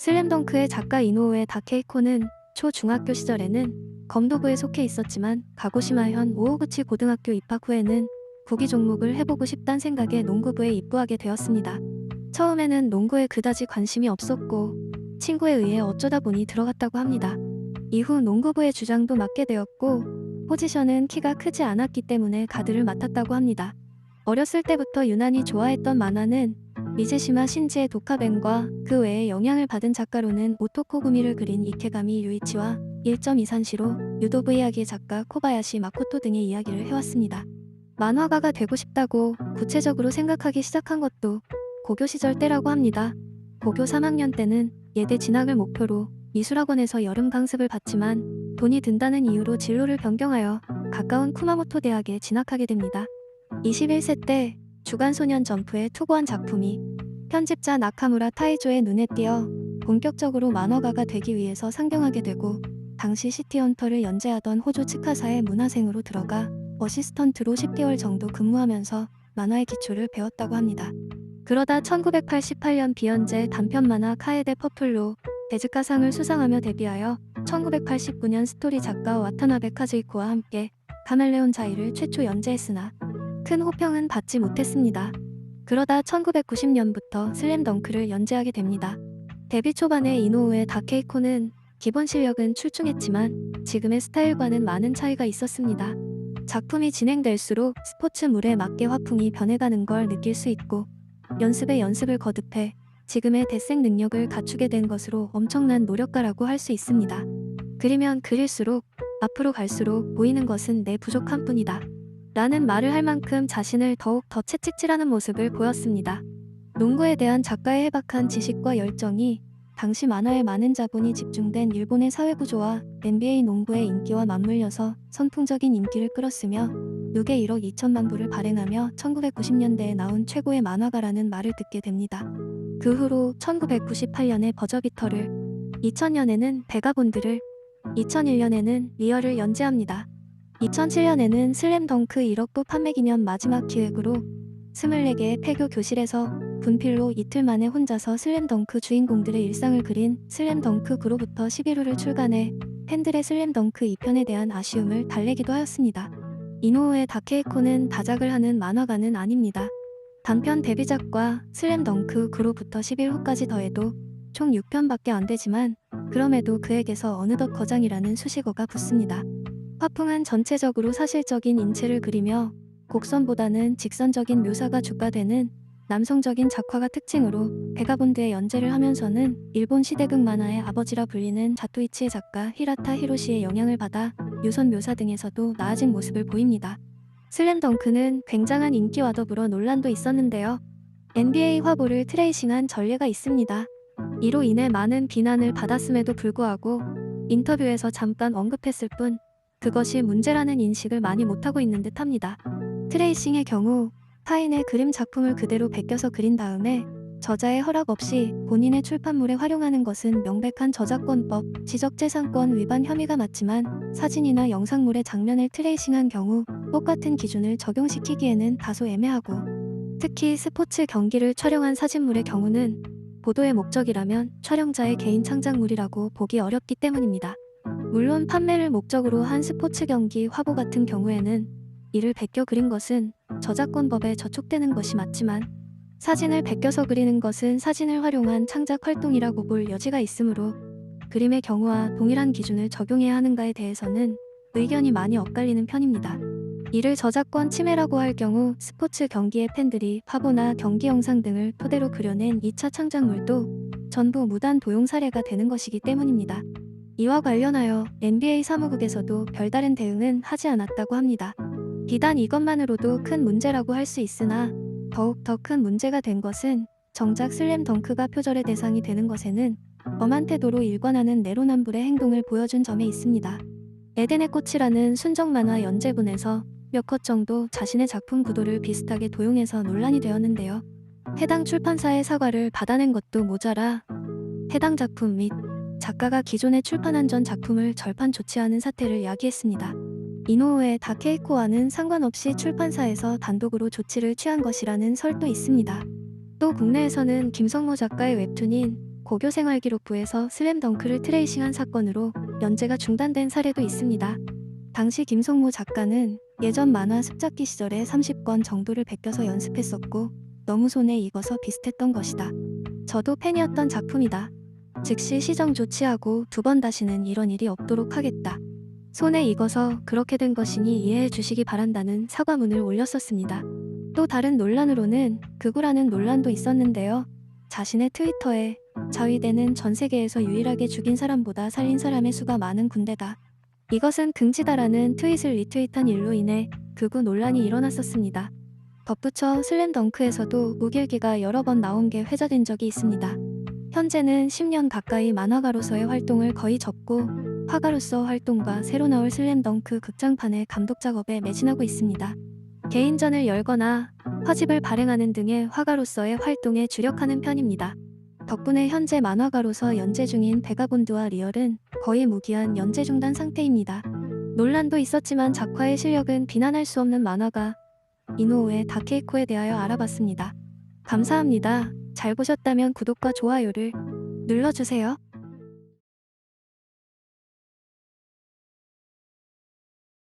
슬램덩크의 작가 이노우에 다케이코는 초중학교 시절에는 검도부에 속해 있었지만 가고시마현 오오구치 고등학교 입학 후에는 구기 종목을 해보고 싶단 생각에 농구부에 입부하게 되었습니다. 처음에는 농구에 그다지 관심이 없었고 친구에 의해 어쩌다 보니 들어갔다고 합니다. 이후 농구부의 주장도 맡게 되었고 포지션은 키가 크지 않았기 때문에 가드를 맡았다고 합니다. 어렸을 때부터 유난히 좋아했던 만화는 미즈시마 신지의 도카벤과 그 외에 영향을 받은 작가로는 오토코 구미를 그린 이케가미 유이치와 1.2산시로 유도부 이야기의 작가 코바야시 마코토 등의 이야기를 해왔습니다. 만화가가 되고 싶다고 구체적으로 생각하기 시작한 것도 고교 시절 때라고 합니다. 고교 3학년 때는 예대 진학을 목표로 미술학원에서 여름 강습을 받지만 돈이 든다는 이유로 진로를 변경하여 가까운 쿠마모토 대학에 진학하게 됩니다. 21세 때 주간소년 점프에 투고한 작품이 편집자 나카무라 타이조의 눈에 띄어 본격적으로 만화가가 되기 위해서 상경하게 되고 당시 시티헌터를 연재하던 호조 츠카사의 문화생으로 들어가 어시스턴트로 10개월 정도 근무하면서 만화의 기초를 배웠다고 합니다. 그러다 1988년 비연재 단편 만화 카에데 퍼플로 데즈카상을 수상하며 데뷔하여 1989년 스토리 작가 와타나베 카즈이코와 함께 카멜레온 자이를 최초 연재했으나 큰 호평은 받지 못했습니다. 그러다 1990년부터 슬램덩크를 연재하게 됩니다. 데뷔 초반의 이노우의 다케이코는 기본 실력은 출중했지만 지금의 스타일과는 많은 차이가 있었습니다. 작품이 진행될수록 스포츠물에 맞게 화풍이 변해가는 걸 느낄 수 있고 연습에 연습을 거듭해 지금의 대생 능력을 갖추게 된 것으로 엄청난 노력가라고 할 수 있습니다. 그리면 그릴수록 앞으로 갈수록 보이는 것은 내 부족한 뿐이다 라는 말을 할 만큼 자신을 더욱 더 채찍질하는 모습을 보였습니다. 농구에 대한 작가의 해박한 지식과 열정이 당시 만화에 많은 자본이 집중된 일본의 사회구조와 NBA 농구의 인기와 맞물려서 선풍적인 인기를 끌었으며 누계 1억 2천만 부를 발행하며 1990년대에 나온 최고의 만화가라는 말을 듣게 됩니다. 그 후로 1998년에 버저비터를, 2000년에는 베가본드를, 2001년에는 리얼을 연재합니다. 2007년에는 슬램덩크 1억 부 판매 기념 마지막 기획으로 24개의 폐교 교실에서 분필로 이틀 만에 혼자서 슬램덩크 주인공들의 일상을 그린 슬램덩크 그로부터 11호를 출간해 팬들의 슬램덩크 2편에 대한 아쉬움을 달래기도 하였습니다. 이노우의 다케이코는 다작을 하는 만화가는 아닙니다. 단편 데뷔작과 슬램덩크 그로부터 11호까지 더해도 총 6편밖에 안 되지만 그럼에도 그에게서 어느덧 거장이라는 수식어가 붙습니다. 화풍은 전체적으로 사실적인 인체를 그리며 곡선보다는 직선적인 묘사가 주가되는 남성적인 작화가 특징으로 베가본드의 연재를 하면서는 일본 시대극 만화의 아버지라 불리는 자토이치의 작가 히라타 히로시의 영향을 받아 유선 묘사 등에서도 나아진 모습을 보입니다. 슬램덩크는 굉장한 인기와 더불어 논란도 있었는데요. NBA 화보를 트레이싱한 전례가 있습니다. 이로 인해 많은 비난을 받았음에도 불구하고 인터뷰에서 잠깐 언급했을 뿐 그것이 문제라는 인식을 많이 못하고 있는 듯합니다. 트레이싱의 경우 타인의 그림 작품을 그대로 베껴서 그린 다음에 저자의 허락 없이 본인의 출판물에 활용하는 것은 명백한 저작권법, 지적재산권 위반 혐의가 맞지만 사진이나 영상물의 장면을 트레이싱한 경우 똑같은 기준을 적용시키기에는 다소 애매하고 특히 스포츠 경기를 촬영한 사진물의 경우는 보도의 목적이라면 촬영자의 개인 창작물이라고 보기 어렵기 때문입니다. 물론 판매를 목적으로 한 스포츠 경기 화보 같은 경우에는 이를 베껴 그린 것은 저작권법에 저촉되는 것이 맞지만 사진을 베껴서 그리는 것은 사진을 활용한 창작 활동이라고 볼 여지가 있으므로 그림의 경우와 동일한 기준을 적용해야 하는가에 대해서는 의견이 많이 엇갈리는 편입니다. 이를 저작권 침해라고 할 경우 스포츠 경기의 팬들이 화보나 경기 영상 등을 토대로 그려낸 2차 창작물도 전부 무단 도용 사례가 되는 것이기 때문입니다. 이와 관련하여 NBA 사무국에서도 별다른 대응은 하지 않았다고 합니다. 비단 이것만으로도 큰 문제라고 할 수 있으나 더욱 더 큰 문제가 된 것은 정작 슬램덩크가 표절의 대상이 되는 것에는 엄한 태도로 일관하는 내로남불의 행동을 보여준 점에 있습니다. 에덴의 꽃이라는 순정 만화 연재분에서 몇 컷 정도 자신의 작품 구도를 비슷하게 도용해서 논란이 되었는데요. 해당 출판사의 사과를 받아낸 것도 모자라 해당 작품 및 작가가 기존에 출판한 전 작품을 절판 조치하는 사태를 야기했습니다. 이노우의 다케이코와는 상관없이 출판사에서 단독으로 조치를 취한 것이라는 설도 있습니다. 또 국내에서는 김성모 작가의 웹툰인 고교생활기록부에서 슬램덩크를 트레이싱한 사건으로 연재가 중단된 사례도 있습니다. 당시 김성모 작가는 예전 만화 습작기 시절에 30권 정도를 베껴서 연습했었고 너무 손에 익어서 비슷했던 것이다. 저도 팬이었던 작품이다. 즉시 시정 조치하고 두 번 다시는 이런 일이 없도록 하겠다. 손에 익어서 그렇게 된 것이니 이해해 주시기 바란다는 사과문을 올렸었습니다. 또 다른 논란으로는 극우라는 논란도 있었는데요. 자신의 트위터에 자위대는 전 세계에서 유일하게 죽인 사람보다 살린 사람의 수가 많은 군대다. 이것은 긍지다라는 트윗을 리트윗한 일로 인해 극우 논란이 일어났었습니다. 덧붙여 슬램덩크에서도 무길기가 여러 번 나온 게 회자된 적이 있습니다. 현재는 10년 가까이 만화가로서의 활동을 거의 접고 화가로서 활동과 새로 나올 슬램덩크 극장판의 감독 작업에 매진하고 있습니다. 개인전을 열거나 화집을 발행하는 등의 화가로서의 활동에 주력하는 편입니다. 덕분에 현재 만화가로서 연재 중인 베가본드와 리얼은 거의 무기한 연재 중단 상태입니다. 논란도 있었지만 작화의 실력은 비난할 수 없는 만화가 이노우의 다케이코에 대하여 알아봤습니다. 감사합니다. 잘 보셨다면 구독과 좋아요를 눌러주세요.